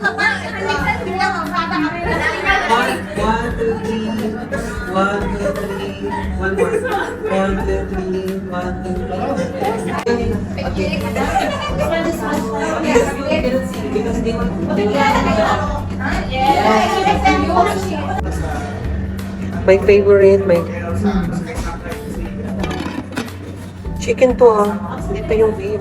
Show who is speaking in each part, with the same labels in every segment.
Speaker 1: One, two, three. One, two, three. One more. One, two, three. One, two, three. My favorite, my chicken to ah. Ito yung beef.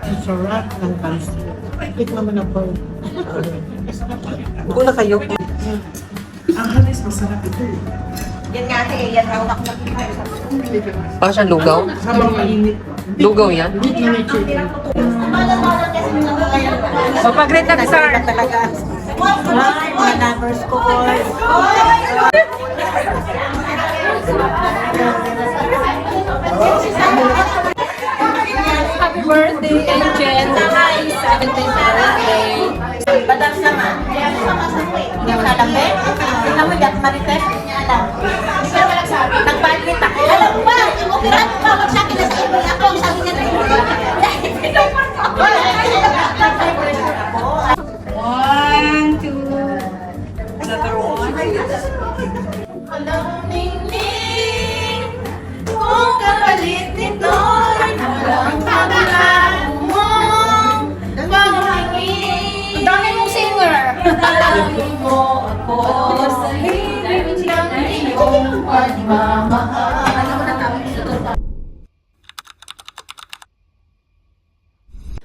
Speaker 2: Ang sarap ng pansit. Tikman mo na po.
Speaker 1: Buko na kayo.
Speaker 2: Ang halis, masarap ito.
Speaker 3: Yan nga ate, yan raw ako nakikita.
Speaker 1: Baka siya lugaw?
Speaker 2: Habang mainit.
Speaker 1: Lugaw yan?
Speaker 3: Mapag-rate na sir. Talaga. Hi, mga lovers ko.
Speaker 4: Happy birthday, Angel! Hi! 17th birthday!
Speaker 3: Badang sama. Hindi mo alam ba? Tingnan mo yan, Marites. Alam. Hindi mo nagsabi. Nagbalit ako. Alam mo ba? Umupirat mo ba? Magsakin na sa iba. Ako ang sabi niya na iba.
Speaker 4: One, two, another one.
Speaker 3: Alam ningning, kung kapalit nito, walang kabahan mo. Pag-hingin.
Speaker 4: Dami mong singer!
Speaker 3: Talangin mo ako sa hiling ng iyong pagmamahal.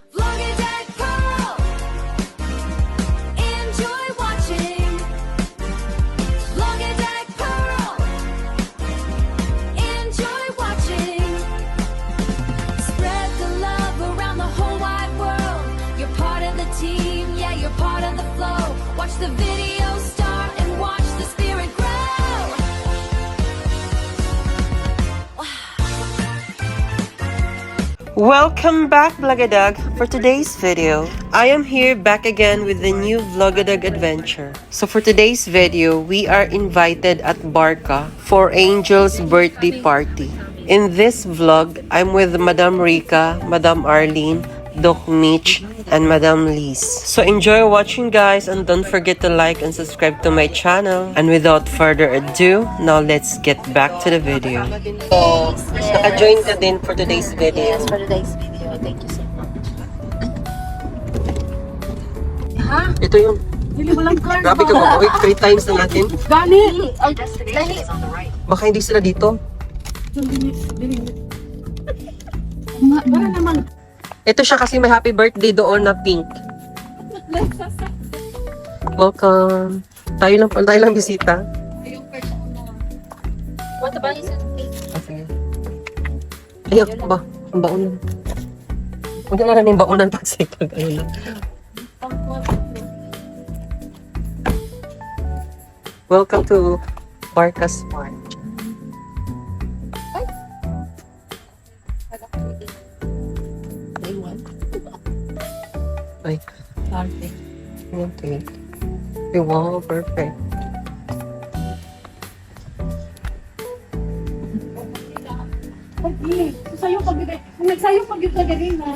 Speaker 5: Vlogger.com. Enjoy watching. Vlogger.com. Enjoy watching. Spread the love around the whole wide world. You're part of the team, yeah, you're part of the flow. Watch the video start and watch the spirit grow.
Speaker 1: Welcome back, Vlogadag. For today's video, I am here back again with the new Vlogadag adventure. So for today's video, we are invited at Barca for Angel's birthday party. In this vlog, I'm with Madam Rica, Madam Arlene, Doc Mitch, and Madam Liz. So enjoy watching, guys, and don't forget to like and subscribe to my channel. And without further ado, now let's get back to the video. So, naka-join ka din for today's video.
Speaker 3: Yes, for today's video. Thank you so much.
Speaker 1: Ito yung... Grabe ka ba? Wait, 3 times na natin.
Speaker 4: Gani!
Speaker 3: Dali.
Speaker 1: Baka hindi sila dito.
Speaker 4: Wala naman.
Speaker 1: Ito siya kasi may happy birthday doon na pink. Welcome. Tayo lang bisita.
Speaker 4: What about is it?
Speaker 1: Ah, sige. Ay, ako ba? Ang baon lang. Huwag na lang yung baon ng taxi pag ano lang. Welcome to Barca Smart. Ay, okay. Ay, wow, perfect.
Speaker 4: Ay, sayo pag nagsayo pag yung tagarin na.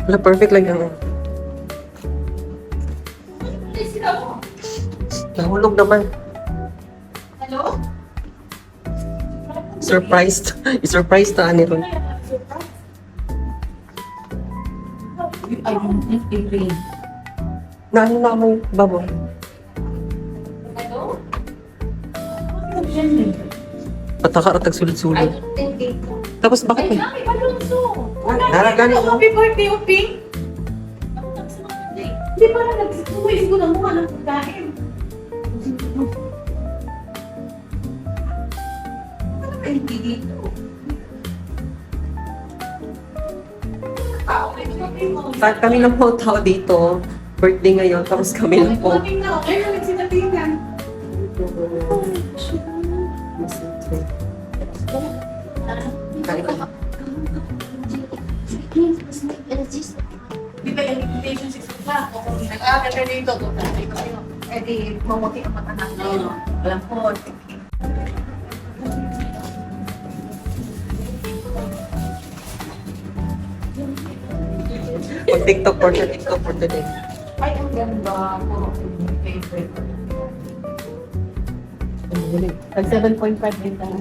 Speaker 1: Wala, perfect lang yung... Nahulog naman.
Speaker 4: Hello?
Speaker 1: Surprised. I-surprise na ni Ron.
Speaker 4: I don't think they rain.
Speaker 1: Naano na may babo.
Speaker 4: Hello?
Speaker 1: Pataka-atag sulit-sulit.
Speaker 4: don't think they
Speaker 1: Tapos bakit may...
Speaker 4: Ay, Alonso!
Speaker 1: Naragani mo?
Speaker 4: Happy birthday, Uping! Hindi pa na nag-uwis ko ng mukha ng pagkain. Hindi dito.
Speaker 1: Kami lang po tao dito. Birthday ngayon, tapos kami lang po.
Speaker 4: Ayun na, nagsilatingan.
Speaker 1: Kain ka.
Speaker 3: Di ba yung invitation 6 o'clock? O kung nag-aagal ka dito, eh di, mamuti ang mata natin. Alam po.
Speaker 1: Mag-TikTok for today.
Speaker 3: Ay, ang ganda. Puro favorite.
Speaker 2: Tag 7.5 din tayo.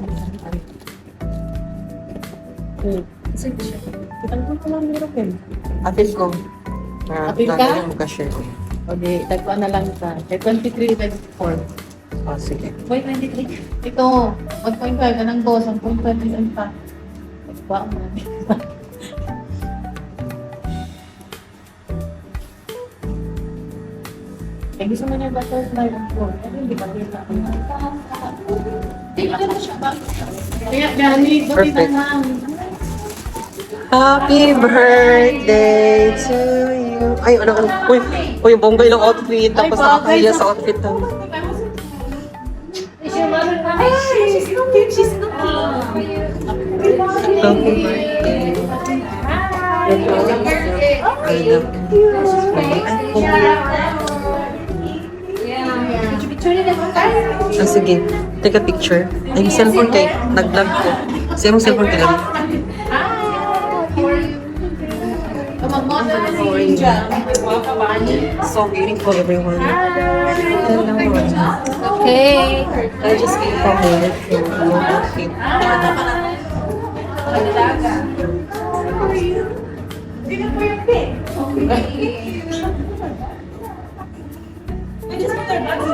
Speaker 2: Kitang ko lang meron kayo.
Speaker 1: Apil ko.
Speaker 2: Apil ka?
Speaker 1: Mag-share ko.
Speaker 2: O di, tagpuan na lang ka. Kay 23, 24.
Speaker 1: Oh, sige.
Speaker 3: Boy, 23.
Speaker 2: Ito, 1.5 ka ng boss, 1.5 din pa. Tagpuan mo na. Eh, gusto mo niya butterfly ang floor. Pero hindi ba rin ako na?
Speaker 3: Di ba na siya ba?
Speaker 2: Kaya, Gani, buti na
Speaker 1: Perfect.
Speaker 2: lang.
Speaker 1: Happy birthday to you. Ay, ano. Uy, bongga ilang outfit. Tapos nakakaya sa outfit.
Speaker 3: Ay, she's so cute. She's so cute.
Speaker 1: Happy birthday. I love Ah, sige. Take a picture. Ay, yung cellphone kay. Nag-vlog ko. Kasi yung cellphone kay lang. So beautiful, everyone. Hello.
Speaker 4: Okay.
Speaker 1: I just came from there. Okay.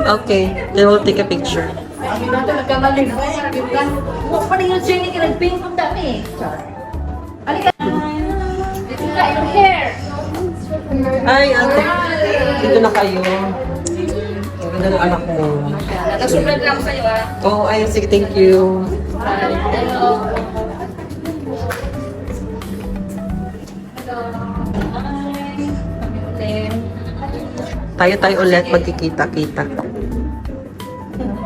Speaker 1: Okay, then we'll take a picture.
Speaker 3: Sabi natin, nagkamali na. Huwag pa rin yung training ka nag-pink ang dami. Halika. Ito ka, yung hair.
Speaker 1: Ay, ate. Dito na kayo. Ang ganda ng anak mo.
Speaker 4: Nagsulat lang sa'yo ah.
Speaker 1: Oo, ay, sige, thank you.
Speaker 4: Hello.
Speaker 1: Tayo ulit magkikita-kita.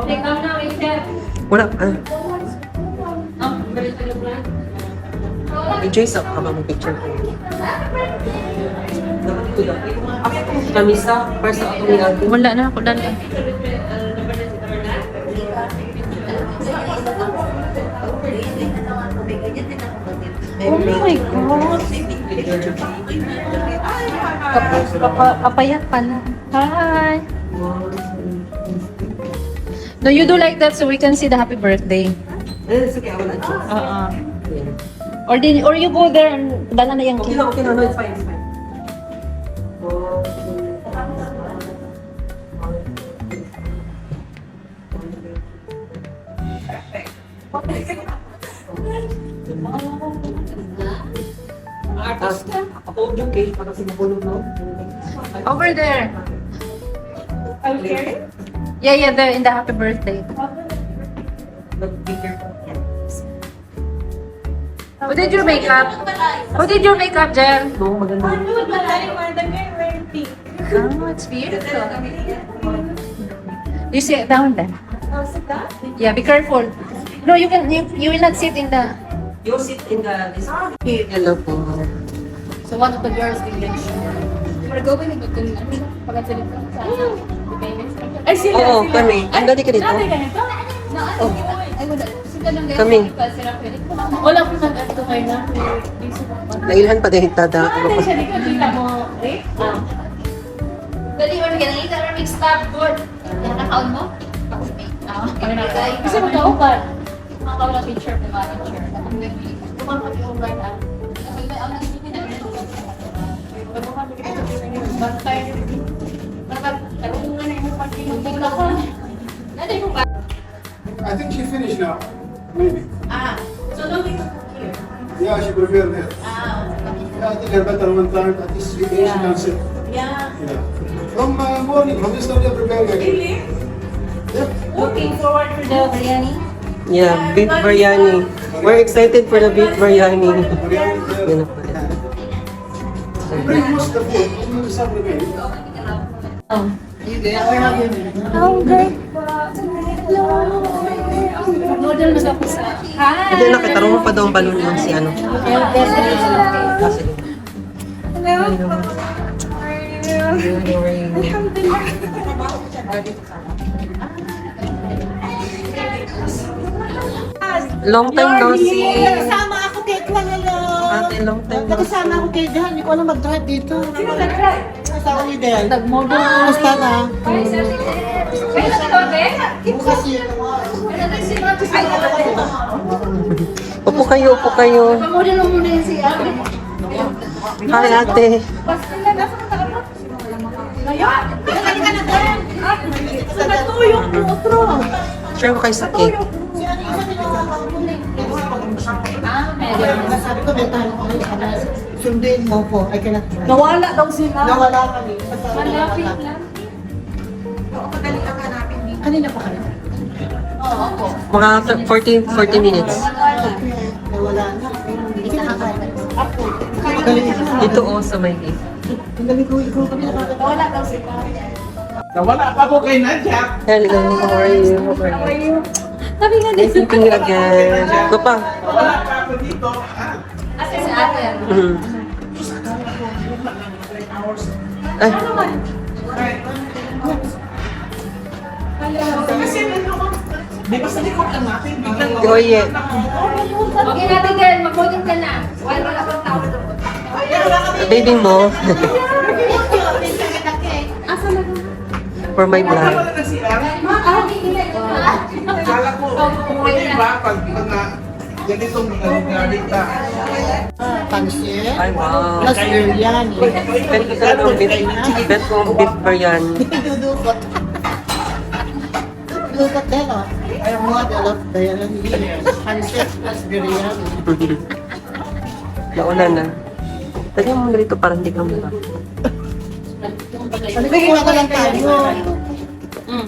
Speaker 4: Ikaw na, waiter.
Speaker 1: Wala,
Speaker 4: Oh, ganito yung plan.
Speaker 1: enjoy sa habang mo picture ko. Kamisa, para sa atong nilago.
Speaker 4: Wala na ako dala.
Speaker 1: Oh my
Speaker 4: God. Papayat pala. Hi. No, you do like that so we can see the happy birthday.
Speaker 1: Sige, wala siya.
Speaker 4: Or you go there and dala na yung
Speaker 1: Okay
Speaker 4: cake.
Speaker 1: lang, okay lang. No, it's fine, it's fine. Ako yung cake para sa mabulog mo.
Speaker 4: Over there.
Speaker 3: Okay.
Speaker 4: Yeah, there in the happy birthday.
Speaker 1: Nag-bigger ko.
Speaker 4: Who did your makeup? Who did your makeup, Jen?
Speaker 1: No, maganda.
Speaker 4: Oh, it's beautiful. You sit down then. Yeah, be careful. No, you will not sit in the.
Speaker 1: You sit in the this. Hello po.
Speaker 2: So one of the girls did like Ay, sila,
Speaker 1: Oo,
Speaker 2: sila.
Speaker 1: kami. Ang dati ka dito.
Speaker 2: Dati ganito?
Speaker 1: Oh. Kami.
Speaker 2: Wala ko nag-ato kayo na.
Speaker 1: Nailhan pa din tada.
Speaker 2: Ano siya, di ko kita mo, eh?
Speaker 3: Dali mo na ganito, pero mixed up good. Yan ang kaon mo?
Speaker 2: Kasi magkaupan.
Speaker 3: Makakaw na picture ng mga picture.
Speaker 2: Kumakas yung upan ah. Bantay. Tarungan na yung pagkinutin ako.
Speaker 3: Nanay mo ba?
Speaker 6: I think she finished now. Maybe.
Speaker 3: So no, we here.
Speaker 6: Yeah, she prepared that. Yeah, I think I better one time at least she can sit.
Speaker 3: Yeah.
Speaker 6: Yeah. From morning, from this time, preparing again.
Speaker 3: Really?
Speaker 6: Yeah.
Speaker 3: Looking forward for the biryani.
Speaker 1: Yeah, beef biryani. We're excited for the beef biryani.
Speaker 6: Biryani there.
Speaker 1: Yun na po.
Speaker 6: Bring most of the food. Only some remain.
Speaker 4: Oh, great. Model na ako sa... Hi!
Speaker 1: Hindi nakita mo pa daw ang balon nun si ano. Ah, sige. Long time no see.
Speaker 3: Nakasama ako kay Kwan, hello.
Speaker 1: Ate, long time no
Speaker 3: Nakasama ako kay Dehan. Hindi ko alam mag-drive dito. Sino nag-drive? Kasama ni Dehan.
Speaker 2: Nag-model.
Speaker 3: Kumusta na? Bukas yun.
Speaker 1: Upo kayo, upo kayo.
Speaker 4: Model mo muna yun siya.
Speaker 1: Hi, ate.
Speaker 3: Natuyok mo, otro.
Speaker 1: Share ko kayo sa cake.
Speaker 3: Sabi ko, bentahan ko kayo. Sundin mo po. I cannot drive.
Speaker 2: Nawala daw sila.
Speaker 3: Nawala kami.
Speaker 4: Malapit lang.
Speaker 3: Kanina pa kami.
Speaker 1: Mga 40 minutes.
Speaker 3: Nawala na. Magaling ito.
Speaker 1: Dito o sa may gate.
Speaker 3: Ang galing ko, ikaw kami nakakatawa.
Speaker 4: Wala daw sila.
Speaker 7: Nawala pa ko kay Nadia.
Speaker 1: Hello, how are you? How are you?
Speaker 4: Sabi nga
Speaker 1: Nice meeting you again. Go pa.
Speaker 7: Nawala pa ako dito.
Speaker 4: Ate si ate.
Speaker 1: Mhm. Ay,
Speaker 7: Kasi di ba sa likod lang natin? Biglang
Speaker 1: oye.
Speaker 4: Okay natin din, mag-model ka na. Wala pang tao doon.
Speaker 1: Baby mo. For my vlog.
Speaker 7: Wala na si Aaron. Kala ko, di ba? Pag mga ganitong ganita.
Speaker 3: Pansin.
Speaker 1: Ay, wow.
Speaker 3: Plus biryani.
Speaker 1: Bet ko talaga ang beef. Bet ko ang beef biryani.
Speaker 3: Dudukot. Dudukot din, oh. I am model of biryani. Pansin plus biryani.
Speaker 1: Nauna na. Tagyan mo na rito para hindi ka mura.
Speaker 3: Kukuha ko lang tayo.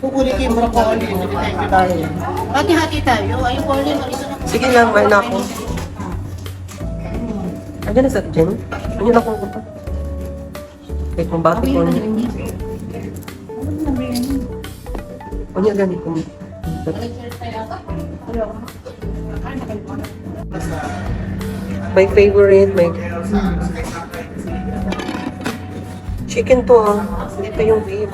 Speaker 3: Kukunin ko yung broccoli. Hati-hati tayo. Ayun po ulit.
Speaker 1: Sige lang, may na ako. Ayan na sa Jen. Ayan ako ko pa. Kahit kung bakit ko niya. Ano yung ganit ko? My favorite, my... Chicken to ah. Ito yung beef.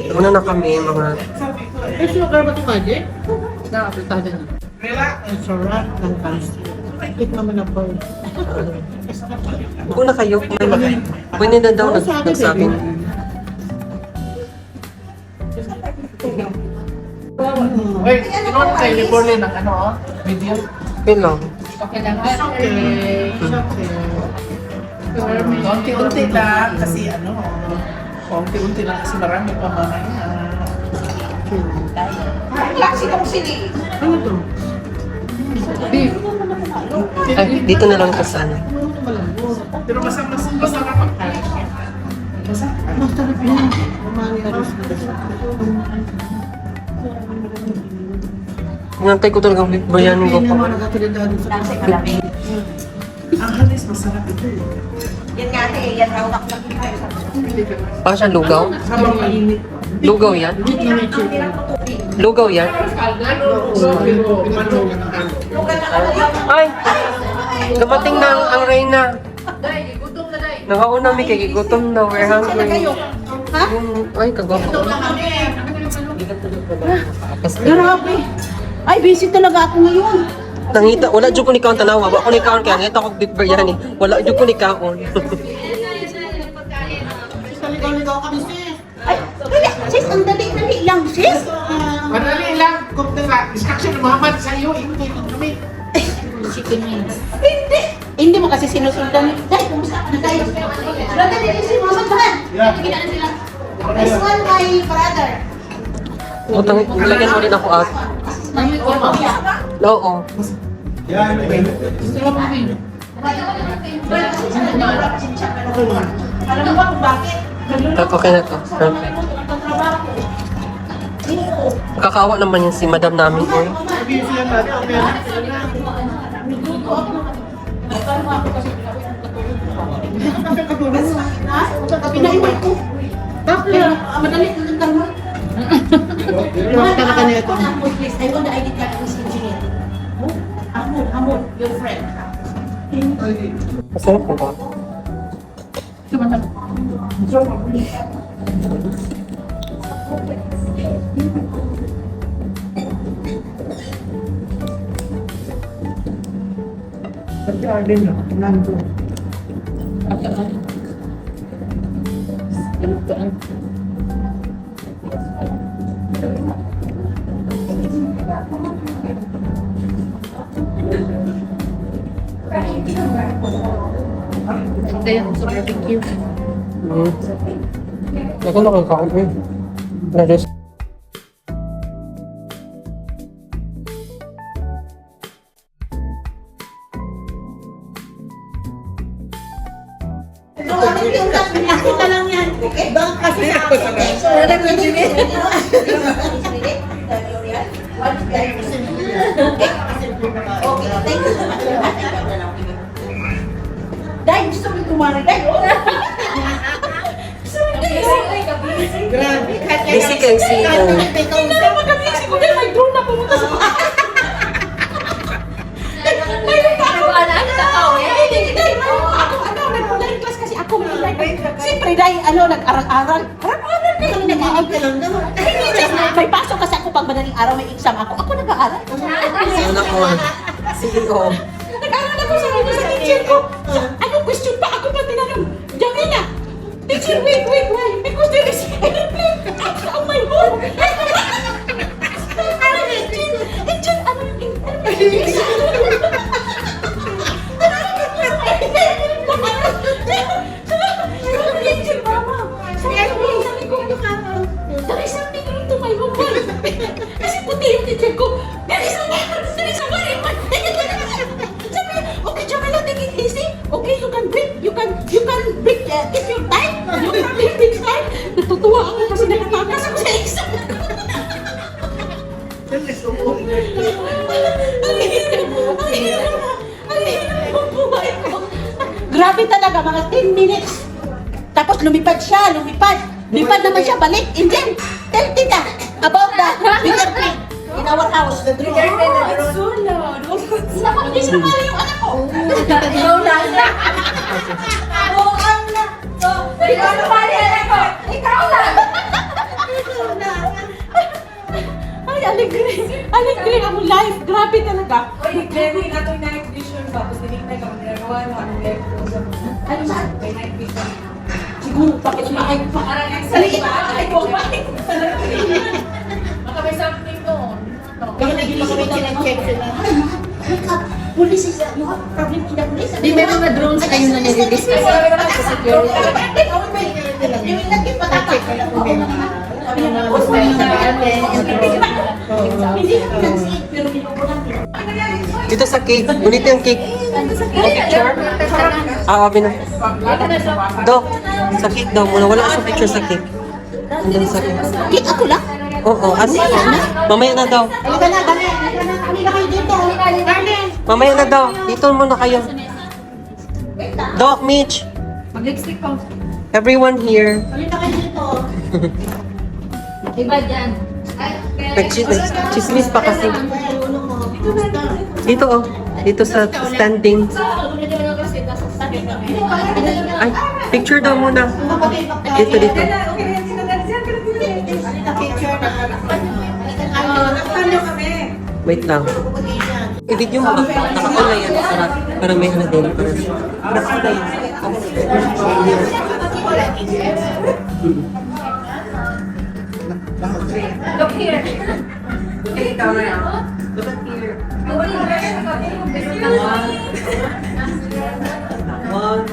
Speaker 1: Una na kami, mga...
Speaker 3: May sugar ba ito, Magic?
Speaker 2: Nakapitado na.
Speaker 7: Relax.
Speaker 3: Ang sarap ng pansin. Ikit naman ako.
Speaker 1: Kung na kayo, pwede na daw nagsabi.
Speaker 7: Wait, sino kay Liborne ng ano, video?
Speaker 1: Okay lang.
Speaker 4: Okay lang.
Speaker 3: Okay.
Speaker 7: Unti-unti lang kasi ano, unti-unti lang kasi marami pa mga
Speaker 3: Ano to?
Speaker 1: Ay, dito na lang kasana.
Speaker 7: pero masarap ang kain.
Speaker 3: Masarap yan. Umami na rin.
Speaker 1: Nantay ko talagang beef biryani ko
Speaker 3: Hindi
Speaker 1: pa.
Speaker 3: naman nagkatulad sa
Speaker 7: Ang halis masarap ito.
Speaker 3: Yan nga ate, yan hawak lang.
Speaker 1: Para siya lugaw?
Speaker 7: Habang mainit.
Speaker 1: Lugaw yan? Lugaw yan? Ay! Dumating na ang Reyna.
Speaker 4: Day, gutom na day.
Speaker 1: Nakauna mi kay gutom na. We're hungry.
Speaker 3: Ha?
Speaker 1: Ay, kagwapo.
Speaker 3: Grabe. Ay, busy talaga ako ngayon.
Speaker 1: Nangita, wala dyan ko ni kaon tanawa. Wala ko ni kaon kaya ngita ko beef biryani. Wala dyan ko ni kaon.
Speaker 3: Ligaw-ligaw kami, sis. Ay, sis, ang dali-dali lang, sis.
Speaker 7: Madali lang. Kung instruction ni Muhammad sa iyo, hindi kami.
Speaker 3: Chicken wings. Hindi mo kasi sinusundan. Dahil, kumusta ka na tayo? Brother, dito si Muhammad Bahan. Nakikita na sila. This one, my brother.
Speaker 1: Utang, lagyan mo rin ako at. Oo.
Speaker 3: Alam mo ba kung bakit?
Speaker 1: Okay na to. Perfect. Kakaawa naman yung si madam namin eh.
Speaker 3: Pinaiwan ko. Madali ko lang kamo.
Speaker 7: Talaga niya ito.
Speaker 3: Hamod, please. I want the ID card of this engineer. Hamod, your friend.
Speaker 1: Masarap po ba?
Speaker 4: Ito yung sa barbecue.
Speaker 1: Ako nakakaon eh. Brothers.
Speaker 3: Nakita lang yan. Bang kasi sa akin. Okay, thank you so much. Dahil gusto mo kumari. Dahil,
Speaker 7: Grabe.
Speaker 1: Busy kang CEO.
Speaker 3: hindi na magkabisi ko dahil may drone na pumunta sa bahay. Mayroon pa ako.
Speaker 4: Ano ka ako eh?
Speaker 3: Dahil mayroon pa ako. Nag-online class kasi ako may online. Siyempre dahil nag-aral-aral. Aral-aral kayo. Nag-aral ka lang naman. May pasok kasi ako pag madaling araw may exam ako. Ako nag-aaral.
Speaker 1: Sana all. CEO.
Speaker 3: Nag-aaral ako sa teacher ko. Anong question pa ako pa tinanong? Jamila, teacher, wait, why? Because there is airplane on my home. Engine, ano yung engine, mama. Sabi ko, there is something wrong to my home. Kasi puti yung teacher ko. There is a worry. Sabi niya, okay, Jamila, take it easy. Okay, you can break, take your time. You can take time. Natutuwa ako kasi nakatakas ako sa exam. Ang hirap ang buhay ko. Grabe talaga, mga 10 minutes. Tapos lumipad siya. Lumipad naman siya, balik. And then, tell tita about the fingerprint in our house. The drone. Naku, hindi sinamali yung anak ko.
Speaker 4: Ikaw na. Ikaw na pali anak ko. Ikaw na.
Speaker 3: Ay, aligre ang life. Grabe talaga.
Speaker 8: Oy, Glenny, nato yung night vision ba? Tapos tinignan ka, ginagawa mo, anong life ko sa mga.
Speaker 3: Ano ba?
Speaker 8: May night vision.
Speaker 3: Siguro, bakit maayag pa?
Speaker 8: Parang ang
Speaker 3: Salita
Speaker 8: salita.
Speaker 3: ay kumain.
Speaker 8: Baka may something doon.
Speaker 3: Bakit naging makawin check sila? Police is, you have problem in the police.
Speaker 4: Di may mga drones kayo na nire-discuss sa security.
Speaker 3: You will not get patakot. Hindi ko nag-see, pero pinupunan nila.
Speaker 1: Dito sa cake. Gunito yung cake. Picture? Bina. Dok, sa cake daw muna. Wala sa picture sa cake. Andun sa cake.
Speaker 3: Kit ako lang?
Speaker 1: Oo, mamaya na daw.
Speaker 3: Halika na, halika kayo dito. Darling.
Speaker 1: Mamaya na daw. Dito muna kayo. Doc, Mitch.
Speaker 4: Mag-lipstick pa.
Speaker 1: Everyone here.
Speaker 3: Halika kayo dito.
Speaker 4: Iba dyan.
Speaker 1: Chismis pa kasi. Dito oh. Dito sa standing. Ay, picture daw muna. Dito. Wait lang. I-video mo ba? Naka-on na yan. Para may ano din. Naka-on na yan.
Speaker 4: Look here.
Speaker 1: Okay, camera. Look at here. 1,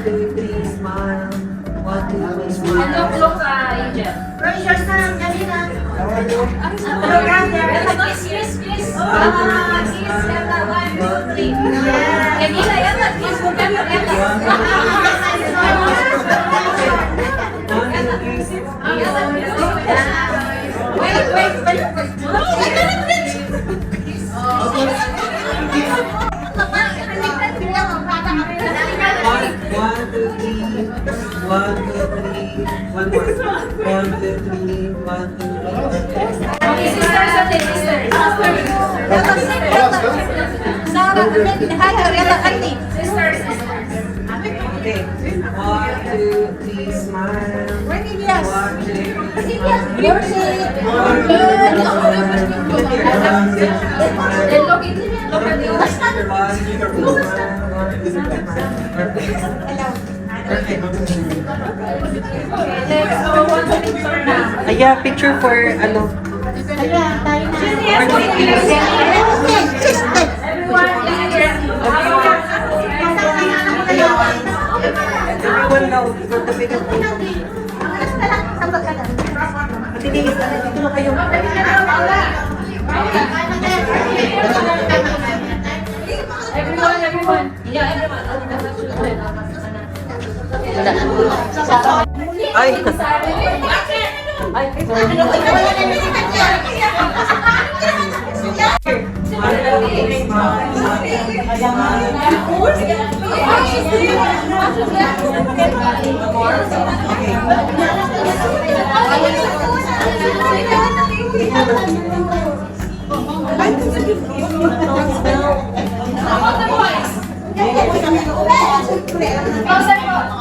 Speaker 1: 2, 3, smile. 1, 2, 3, smile.
Speaker 4: Look, Angel. Kiss. Kiss, Ella. 1, 2, 3. Ella, kiss.
Speaker 1: One, two, three. One, two, three. One more. One, two, three. One, two, three.
Speaker 4: Sisters natin, sisters.
Speaker 1: Okay. One, two, three. Smile. One, two, three. Aya, picture for ano? Everyone now, for the bigger
Speaker 4: Everyone. Yeah, everyone.
Speaker 1: Ay,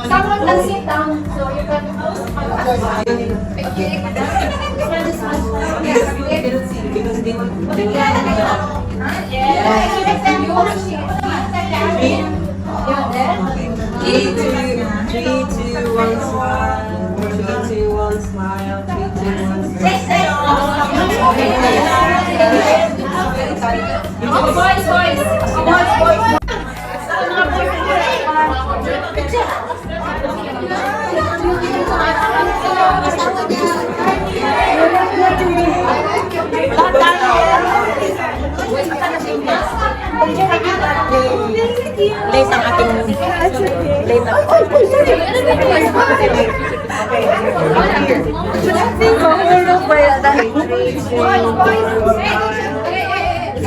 Speaker 4: Someone can sit down, so you can.
Speaker 1: Three, two, one, smile. 3, 2, 1, smile. 3, 2, 1,
Speaker 4: Boys.
Speaker 3: Late ang ating... Late ang...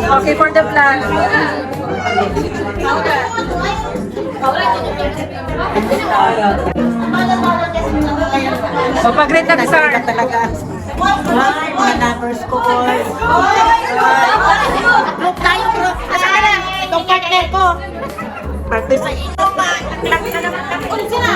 Speaker 4: Okay, for the plan. Papag-rate na sir.
Speaker 3: Talaga. Hi, mga lovers ko. Group tayo, group. Asa ka na? Itong partner ko. Partner sa ino pa. Laki ka naman. Ulit sila.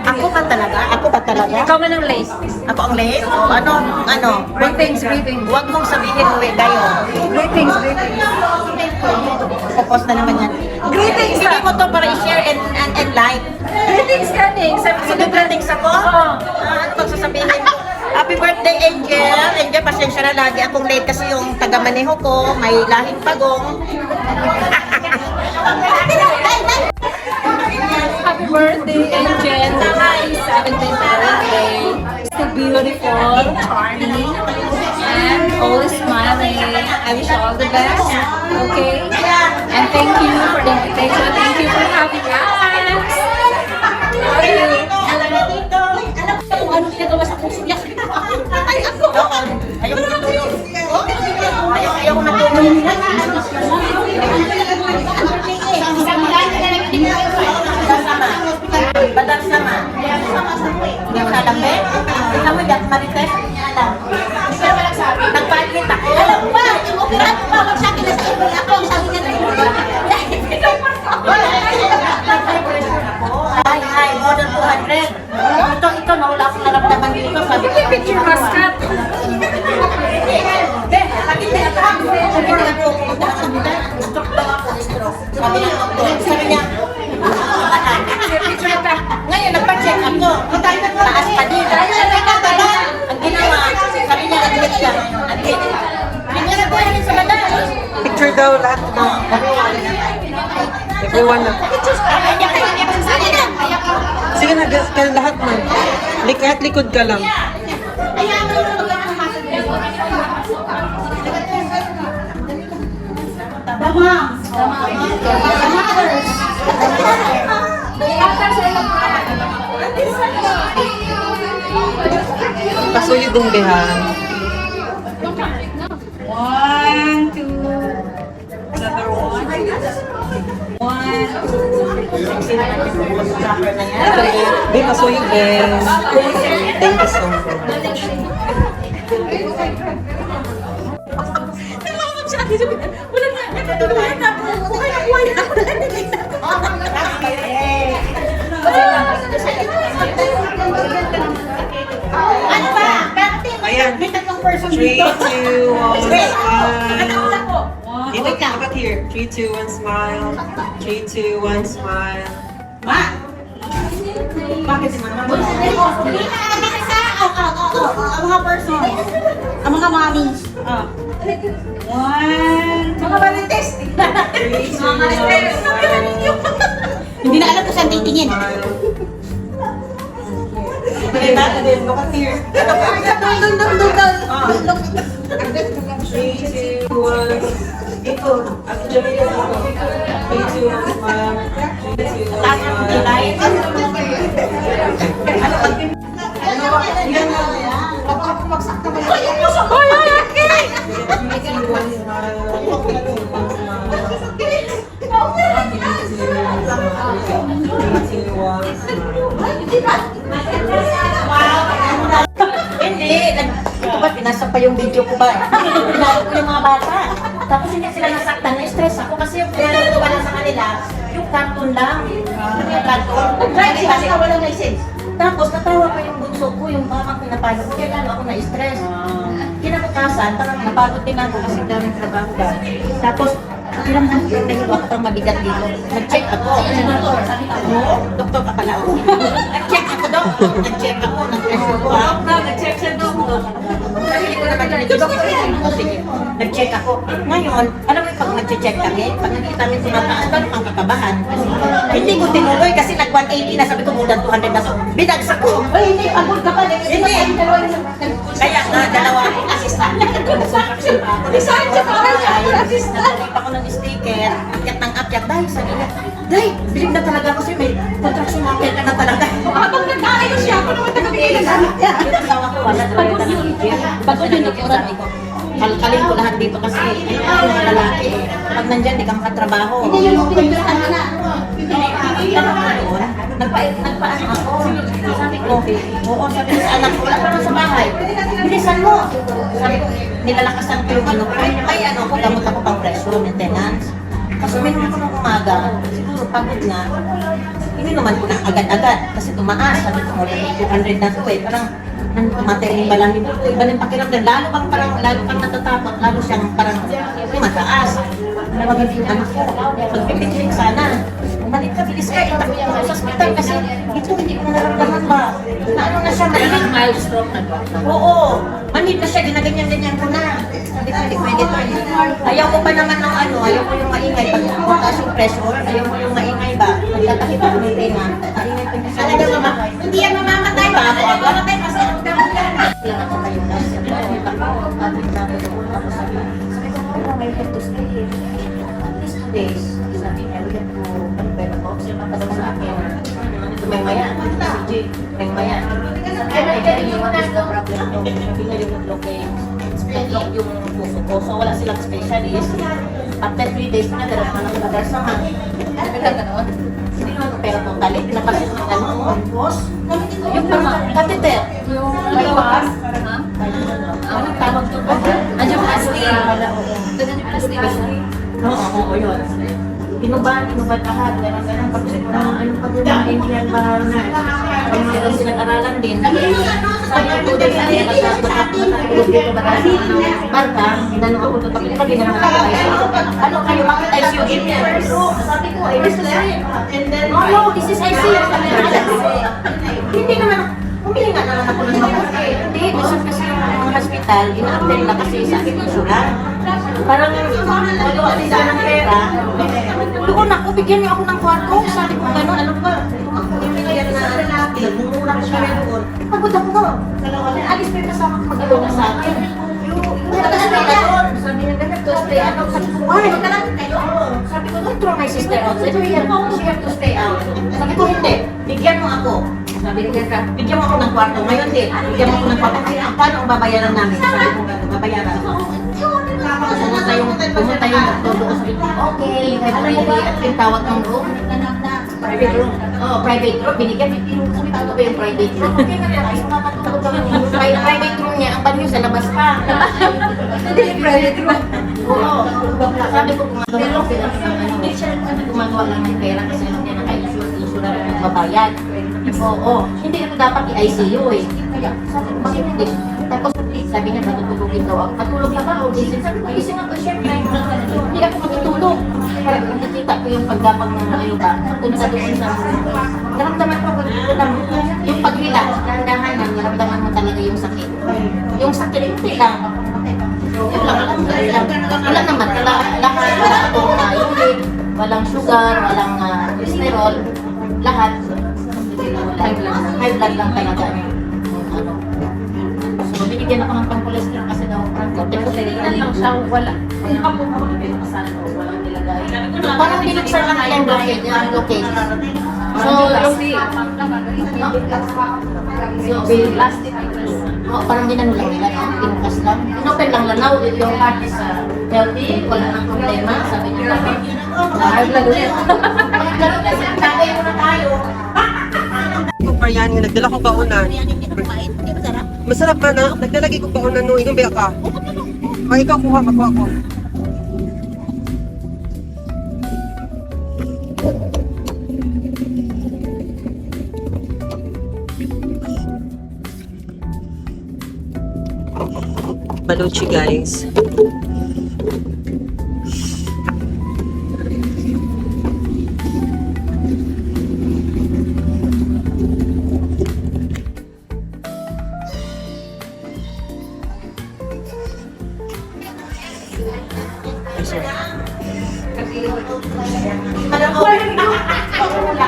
Speaker 3: Ako pa talaga? Ako pa talaga?
Speaker 4: Ikaw man ang late.
Speaker 3: Ako ang late? Ano?
Speaker 4: Greetings, greetings.
Speaker 3: Huwag mong sabihin uwi kayo.
Speaker 4: Greetings, greetings.
Speaker 3: Focus na naman yan.
Speaker 4: Greetings,
Speaker 3: Hindi ko to para i-share and like.
Speaker 4: Greetings, Kaning.
Speaker 3: Sige, greetings ako. Ano bang sasabihin? Happy birthday, Angel. Angel, pasensya na lagi akong late kasi yung taga-maneho ko, may lahing pagong.
Speaker 4: Happy birthday, Angel. Happy 17th birthday. Still beautiful, charming, and always smiling. I wish you all the best. Okay? And thank you for the invitation. Thank you for having us. Love you.
Speaker 3: Ano ginagawa sa puso niya? Ay, ako! Ayaw ko matulog. Ayaw ko matulog. Badal sama. Hindi ko alam, be? Ikaw mo, Jack Marites? Alam. Pero walang sabi. Nagpalit ako. Alam ba? Yung operahan ko pa, magsabi na sa email ako. Sabi niya na email. Ay, more than 200. Ito, nawala akong naramdaman dito. Sabi ko,
Speaker 4: Picture mascot.
Speaker 3: Sabi niya,
Speaker 4: Picture
Speaker 1: daw, lahat daw. Everyone na. Sige na, kaya lahat na. Kahit likod ka lang. Pasuyod yung behan.
Speaker 8: 1, 2. Number 1. 1, 2.
Speaker 1: Be, pasuyod din. Thank you so much.
Speaker 3: Ano ba?
Speaker 1: Ayan.
Speaker 3: May tatlong person
Speaker 1: 3,
Speaker 3: dito.
Speaker 1: 2, 1, smile.
Speaker 3: ko.
Speaker 1: Dito, dapat here. 3, 2, 1, smile. 3, 2, 1, smile.
Speaker 3: Ma! Bakit si Mama? Hindi na nakakita sa ang mga person. Ang mga mommies. Mga marites. Mga marites. Hindi na alam kung saan titingin.
Speaker 1: Look at here. 3, 2, 1. Ito. At Jamila ako. 3, 2, 1, smile. 3, 2, 1, smile.
Speaker 3: Hindi. Ito ba, pinasa pa yung video ko ba? Pinalo ko yung mga bata. Tapos hindi sila nasaktan. Na-stress ako kasi yung pinalo ko pala sa kanila, yung cartoon lang. Yung cartoon. Nag-drive kasi walang license. Tapos natawa pa yung bunso ko, yung mamang pinapalo ko. Kaya lalo ako na-stress. Kinabukasan, parang napagod din ako kasi daming trabaho ba. Tapos, kiramdam ko yung nahilo ako parang mabigat dito. Nag-check ako. Oo, doktor ka pala ako. Nag-check ako, doktor. Nag-check ako. Nag-pressure ko.
Speaker 8: Nag-check siya doon.
Speaker 3: Sarili ko naman yung doktor. Sige, nag-check ako. Ngayon, alam mo yung pag nag-check kami, pag nakita namin tumataas, paano kang kakabahan? Hindi ko tinuloy kasi nag-180 na sabi ko more than 200 na so. Binagsak ko. Ay, hindi, pagod ka pa. Hindi. Kaya nga, dalawa akong assistant. Design siya pa nagpalit ako ng sticker, akyat ng akyat, dahil sa nila. Dahil, bilib na talaga ako sa'yo, may contraction market ka na talaga. Habang nag-aayos siya, ako naman nakabilang niya. Yung asawa ko, wala talaga ng higit. Pagod yung nakuran ko. Kalkalin ko lahat dito kasi ay mga lalaki eh. Pag nandyan, di ka makatrabaho. Hindi yung pinagbilang ka na. Nagpaano ako. Sabi ko, oo, sabi ko sa anak ko, wala pa naman sa bahay. Bilisan mo. Sabi ko, nilalakasan ko yung ano ko. Ay, ano ko, gamot ako pang pressure, maintenance. Kasi uminom ako ng umaga, siguro pagod na. Hindi naman ko na agad-agad kasi tumaas. Sabi ko, more than 200 na ito eh. Parang tumatay yung balahin ko. Iba na yung pakiramdam. Lalo kang natatakot, lalo siyang parang mataas. Nawagin yung anak ko. Pagpipigling sana. Balik ka, bilis ka. Itakot ko sa hospital kasi ito hindi ko nararamdaman ba. Na ano na siya, manhid.
Speaker 4: Mild stroke na doon.
Speaker 3: Oo. Manhid na siya, ginaganyan-ganyan ko na. Hindi pwede. Ayaw ko pa naman ng ano, ayaw ko yung maingay. Pag mataas yung pressure, ayaw ko yung maingay ba. Nagtatahit ako ng tenga. Maingay ko na siya. Hindi yan mamamatay ba? Mamamatay kasi ang gamot yan. Kailangan ko kayo na siya. Sabi ko, may head to stay. These 2 days, sabi niya, we have to prepare ako. Siya mapasok sa akin. May maya. May maya. What is the problem ko? Sabi niya yung blockade. Block yung puso ko. So wala silang specialist. After 3 days na, darat na ng madarsahan. Sabi ka gano'n? Hindi naman pero totally. Pinapasok ng ano. Yung catheter.
Speaker 4: Yung lawas. Anong tawag to ba? Angioplasty. Ganun yung plastic ba siya?
Speaker 3: Oo, yun. Inuban lahat. Ganun. Pag ano pa din mga Indian ba na. Pag meron silang aralan din. Sabi ko din sa akin, matulog dito ba tayo ng barka, hinanong ako doon, tapos pag hinanong ako ICU. Ano kayo, bakit ICU Indian? Sabi ko, this is it. And then, no, this is ICU. Hindi naman, humihinga naman ako ng mga. Hindi, minsan kasi yung ng hospital, ina-attend lang kasi sa akin insurance. Parang magawa din sila ng pera. Doon ako, bigyan niyo ako ng kwarto. Sabi ko gano'n, alam ba? Bigyan na pinagmumura ko siya doon. Pagod ako. Alis pa yung kasama ko mag-alala sa akin. Sabi niya, ganyan, to stay out. Sabi ko, why? Magkalapit kayo. Sabi ko, don't throw my sister out. Sabi ko, she have to stay out. Sabi ko, hindi. Bigyan mo ako. Sabi ko, bigyan mo ako ng kwarto. Ngayon din, bigyan mo ako ng kwarto. Paano ang babayaran namin? Sabi ko, babayaran. Pumunta yung doktor doon. Sabi ko, okay, you have really at yung tawag ng room. Private room. Oo, private room. Binigyan. Sabi ko ba yung private room? Private room niya, ang banyo sa labas pa. Hindi, private room. Oo. Sabi ko, gumagawa lang ng pera kasi hindi na naka-insure na magbabayad. Oo. Hindi ito dapat i-ICU eh. Kaya, sabi ko, bakit hindi? Tapos, sabi niya, matutulogin daw ako. Matulog na ba? O gising? Sabi ko, gising ako, syempre. Hindi ako matutulog. Parang nakikita ko yung pagdapag ng mga iba. Punta doon sa naramdaman ko yung pag-relax. Dahan-dahan lang, naramdaman mo talaga yung sakit. Yung sakit, hindi lang. Yun lang, wala naman. Lahat, wala itong uric, walang sugar, walang cholesterol. Lahat. High blood lang talaga. Ano. So, binigyan ako ng pang-cholesterol kasi daw lang siya, wala. Walang nilagay. Parang binuksan lang yung blockage. So, plastic. Parang ginano lang nila, no? Pinukas lang. Inopen lang lanaw. Yung heart is healthy, wala nang problema. Sabi niya, ay, lalo yan. Lalo kasi, tagay mo na tayo.
Speaker 1: Kung yan, nagdala ko kaunan. Masarap ba na? Nagdalagi ko kaunan no. Inong biya ka? Ay, ikaw kuha, makuha ko. Baluchi guys.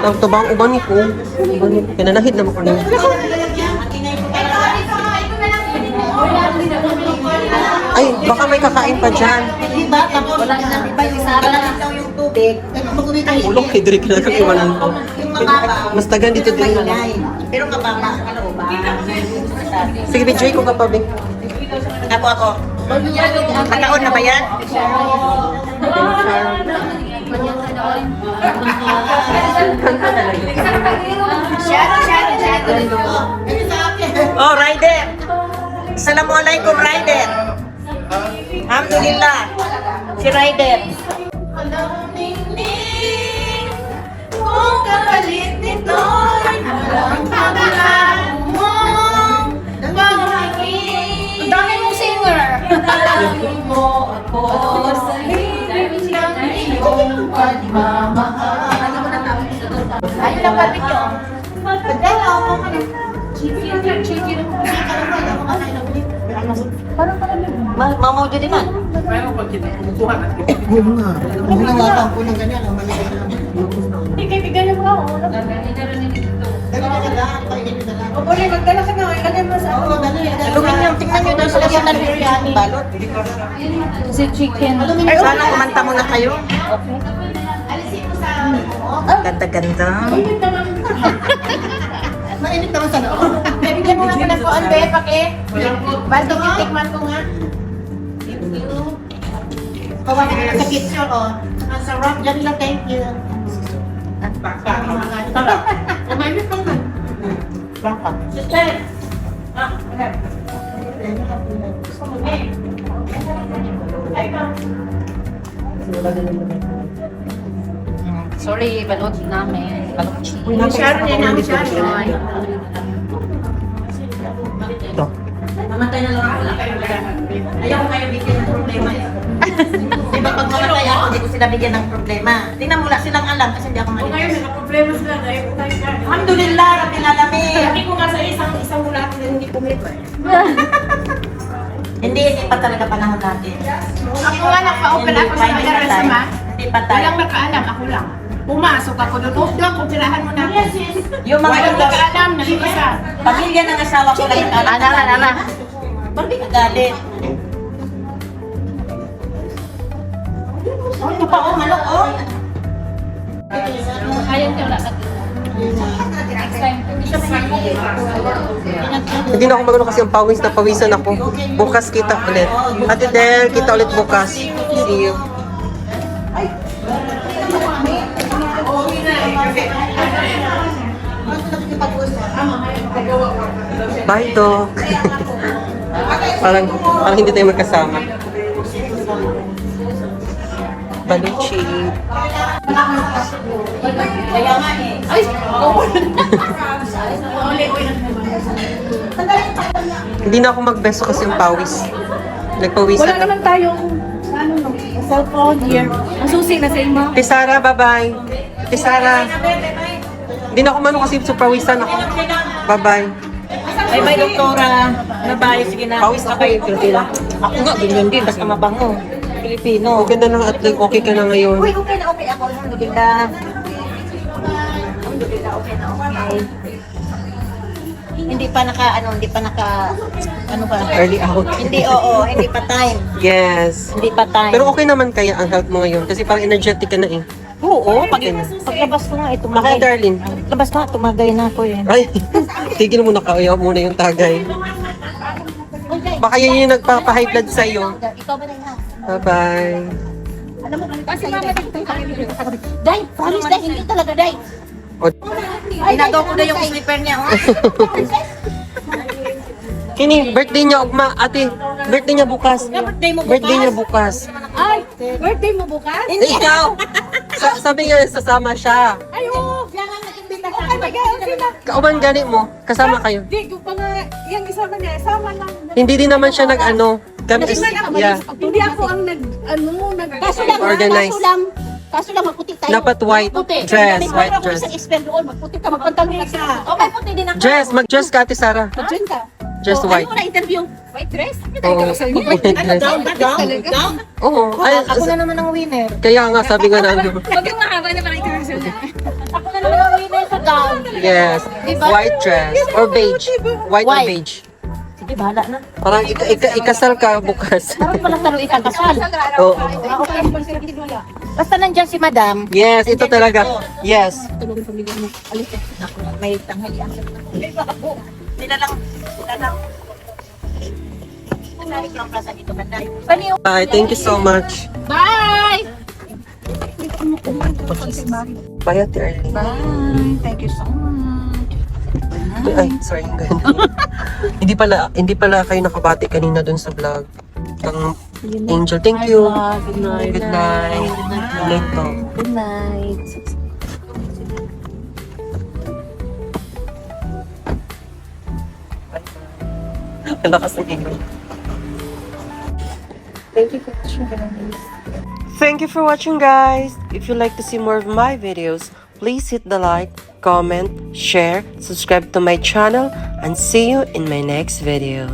Speaker 1: Ang tabang uban ko. Kinanahid naman ko niya. Ay, baka may kakain pa dyan.
Speaker 3: Diba? Tapos, wala na iba yung Sara lang daw yung tubig.
Speaker 1: Ulok, hidrik na lang iwanan ko.
Speaker 3: Yung mababa.
Speaker 1: Mas tagan dito din.
Speaker 3: Pero mababa sa kalooban.
Speaker 1: Sige, Joy ko ka pa, Bing.
Speaker 3: Ako. Nakaon na ba yan? Oh, Rider! Assalamualaikum, Rider! Alhamdulillah! Si Rider! Kung kapalit nito'y ang pagkakaan mo, ang dami mong singer! Mo ako sa hiling ng iyong pagmamahal. Ayun lang kapit yun. Pagdala ako ka na. Chiki lang. Mamaw dyan din man.
Speaker 7: Pero pag kinukuha natin.
Speaker 6: Hinawakan ko ng ganyan.
Speaker 2: Hindi, kaibigan niyo ba ako? Puli, magdala ka na. Ilagay mo sa ako.
Speaker 3: Aluminum, tingnan nyo daw sila sa biryani. Balot.
Speaker 2: Si chicken.
Speaker 3: Sana kumanta muna kayo. Ganda-ganda. Mainit naman sa loob. Bibigyan mo nga muna ko ang be, pake. Basta yung tikman ko nga. Kawan ka sa picture, oh. Ang sarap. Jamila, thank you. Tara. Mainit lang man. Baka. Sister.
Speaker 4: Sorry, balot namin. Balot cheese.
Speaker 3: Sharon yan ang Sharon.
Speaker 1: Ito.
Speaker 3: Mamatay na lang ako. Ayaw ko kayo bigyan ng problema. Diba pag mamatay ako, hindi ko sila bigyan ng problema. Tingnan mo lang silang alam kasi hindi ako malinis.
Speaker 8: Ngayon, nakaproblema sila dahil po tayo ka.
Speaker 3: Alhamdulillah, Rabbil Alamin.
Speaker 8: Sabi ko nga sa isang mula hindi pumito eh.
Speaker 3: Hindi pa talaga panahon natin.
Speaker 2: Ako nga nagpa-open ako sa Madarasa Ma.
Speaker 3: Hindi pa tayo.
Speaker 2: Walang nakaalam, ako lang. Pumasok ako doon. Oh, doon, operahan mo na ako.
Speaker 3: Yung mga
Speaker 2: Walang nakaalam, nag-isa.
Speaker 3: pamilya ng asawa ko lang nag-alam. Bakit ka galit? Oh, ito pa oh, manok oh.
Speaker 4: Ayaw niyo lang. Next time.
Speaker 1: Hindi na ako magano kasi ang pawis na pawisan ako. Bukas kita ulit. Ate Del, kita ulit bukas. See you. Bye, Doc. parang hindi tayo magkasama. Baluchi.
Speaker 3: Kaya nga eh. Ay,
Speaker 1: Hindi na ako magbeso kasi ang pawis. Nagpawisan.
Speaker 8: Wala naman tayong cellphone here. Ang susi na sa imo.
Speaker 1: Tisara, bye-bye. Tisara. Hindi na ako mano kasi pawisan ako. Bye-bye.
Speaker 3: bye-bye, doktora. Bye-bye, sige na.
Speaker 1: Pawis ako eh.
Speaker 3: Ako nga, ganyan din. Basta mabango. Pilipino.
Speaker 1: Okay na lang at okay ka na ngayon.
Speaker 3: Uy, okay na okay ako. Alhamdulillah. Alhamdulillah, okay na okay. Hindi pa ano ba?
Speaker 1: Early out.
Speaker 3: Hindi, oo, hindi pa time.
Speaker 1: Yes.
Speaker 3: Hindi pa time.
Speaker 1: Pero okay naman kaya ang health mo ngayon kasi parang energetic ka na eh.
Speaker 3: Oo, paglabas ko nga,
Speaker 1: Bakit, darling?
Speaker 3: Paglabas ko nga, tumagay na ako eh.
Speaker 1: Ay, tigil mo na kayo muna yung tagay. Baka yun yung nagpapa-high blood sa'yo.
Speaker 3: Ikaw ba na yun?
Speaker 1: Bye-bye.
Speaker 3: Alam mo, kasi Day, promise Day, hindi talaga Day. Ginagawa ko na yung slipper niya, oh.
Speaker 1: Kini, birthday niya, Ugma. Ate, birthday niya bukas. Birthday niya bukas.
Speaker 8: Ay, birthday mo bukas?
Speaker 1: Eh, ikaw! Sabi nga, sasama siya.
Speaker 8: Ay, oo. Okay, okay na.
Speaker 1: Kauban gani mo, kasama kayo.
Speaker 8: Di, ko pa nga, yung isama niya, isama lang.
Speaker 1: Hindi din naman siya nag-ano. Kami is, yeah.
Speaker 8: Hindi ako ang
Speaker 3: Kaso lang,
Speaker 1: Organize.
Speaker 3: kaso lang, magputi tayo.
Speaker 1: Dapat white dress, white dress.
Speaker 3: Isang expert doon, magputi ka, magpantalon ka. Okay, puti din ako.
Speaker 1: Dress, mag-dress ka, Ate Sarah.
Speaker 8: Diyan ka.
Speaker 1: Just white.
Speaker 3: Ano na interview?
Speaker 8: White dress?
Speaker 1: Oo, white dress.
Speaker 3: Gown?
Speaker 1: Oo. Ay,
Speaker 3: Ako na naman ang winner.
Speaker 1: kaya nga, sabi nga namin.
Speaker 8: Huwag yung mahaba na parang interview niya.
Speaker 3: Ako na naman ang winner sa gown.
Speaker 1: Yes, white dress. Or beige. White or
Speaker 3: White.
Speaker 1: beige.
Speaker 3: Sige, bahala na.
Speaker 1: Parang ikasal ka bukas.
Speaker 3: Parang walang talo ikakasal.
Speaker 1: Oo.
Speaker 3: Basta nandyan si madam.
Speaker 1: Yes, ito talaga. Yes.
Speaker 3: Tulungan pamilya mo. Alis eh. Ako, may tanghalian. Nilalang. Narik lang plaza dito, banday. Paniw.
Speaker 1: Bye, thank you so much.
Speaker 3: Bye!
Speaker 1: Bye, Ate Arlene.
Speaker 8: Bye. Thank you so much.
Speaker 1: Ay, sorry. hindi pala kayo nakabati kanina dun sa vlog. Ang Angel, thank you.
Speaker 3: Good night.
Speaker 1: Good night. Good night po.
Speaker 3: Good night.
Speaker 1: Ang lakas ng ingay. Thank you for watching, guys. If you like to see more of my videos, please hit the like, comment, share, subscribe to my channel, and see you in my next video.